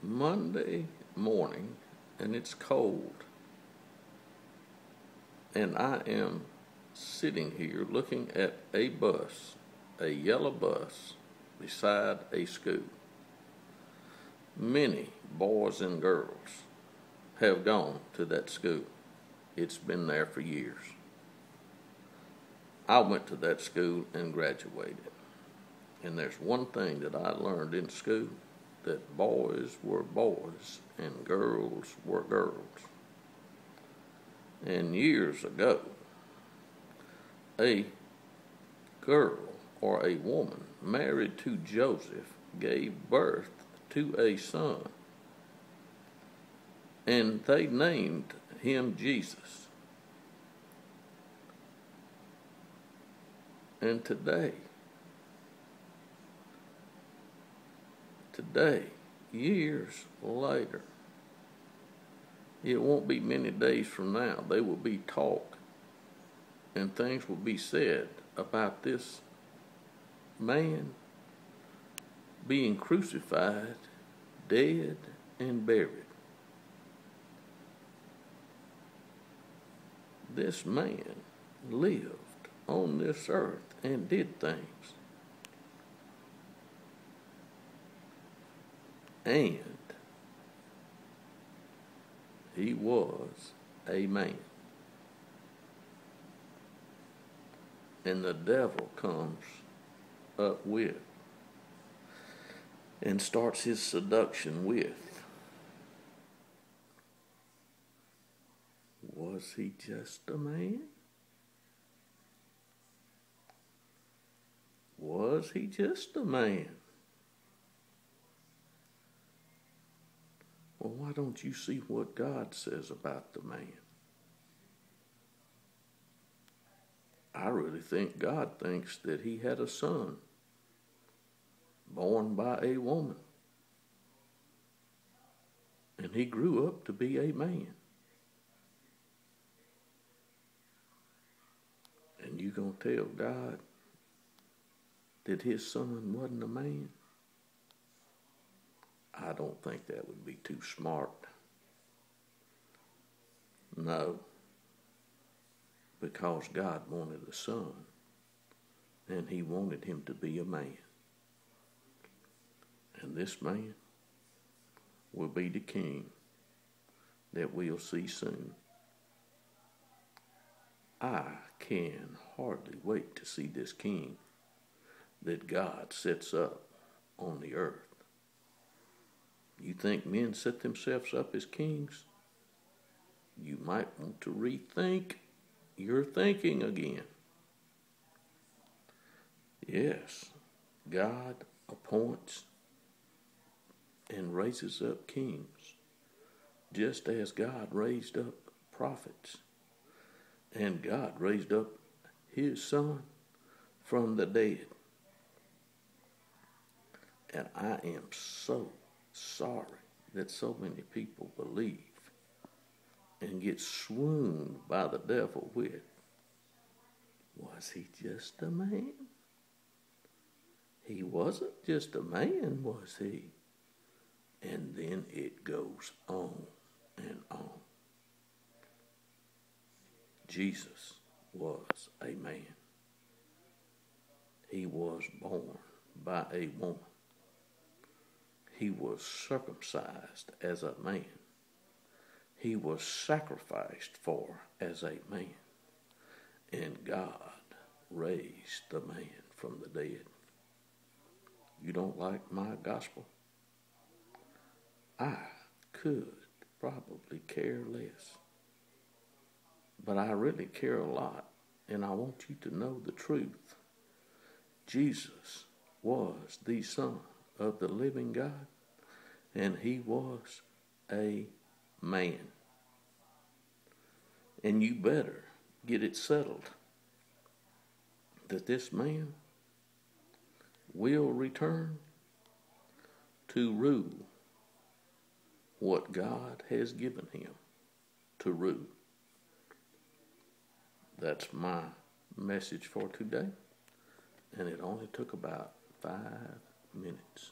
Monday morning and it's cold, and I am sitting here looking at a bus, a yellow bus, beside a school. Many boys and girls have gone to that school. It's been there for years. I went to that school and graduated. And there's one thing that I learned in school, that boys were boys and girls were girls. And years ago, a girl or a woman married to Joseph gave birth to a son, and they named him Jesus. And today, years later, it won't be many days from now, there will be talk and things will be said about this man being crucified, dead, and buried. This man lived on this earth and did things. And he was a man. And the devil comes up with and starts his seduction with, was he just a man? Was he just a man? Well, why don't you see what God says about the man? I really think God thinks that he had a son born by a woman. And he grew up to be a man. And you gonna tell God that his son wasn't a man? I don't think that would be too smart. No, because God wanted a son, and he wanted him to be a man. And this man will be the king that we'll see soon. I can hardly wait to see this king that God sets up on the earth. You think men set themselves up as kings? You might want to rethink your thinking again. Yes, God appoints and raises up kings, just as God raised up prophets. And God raised up his son from the dead. And I am so sorry that so many people believe and get swooned by the devil with, was he just a man? He wasn't just a man, was he? And then it goes on and on. Jesus was a man. He was born by a woman. He was circumcised as a man. He was sacrificed for as a man. And God raised the man from the dead. You don't like my gospel? I could probably care less. But I really care a lot, and I want you to know the truth. Jesus was the Son of the living God, and he was a man. And you better get it settled that this man will return to rule what God has given him to rule. That's my message for today, and it only took about 5 minutes.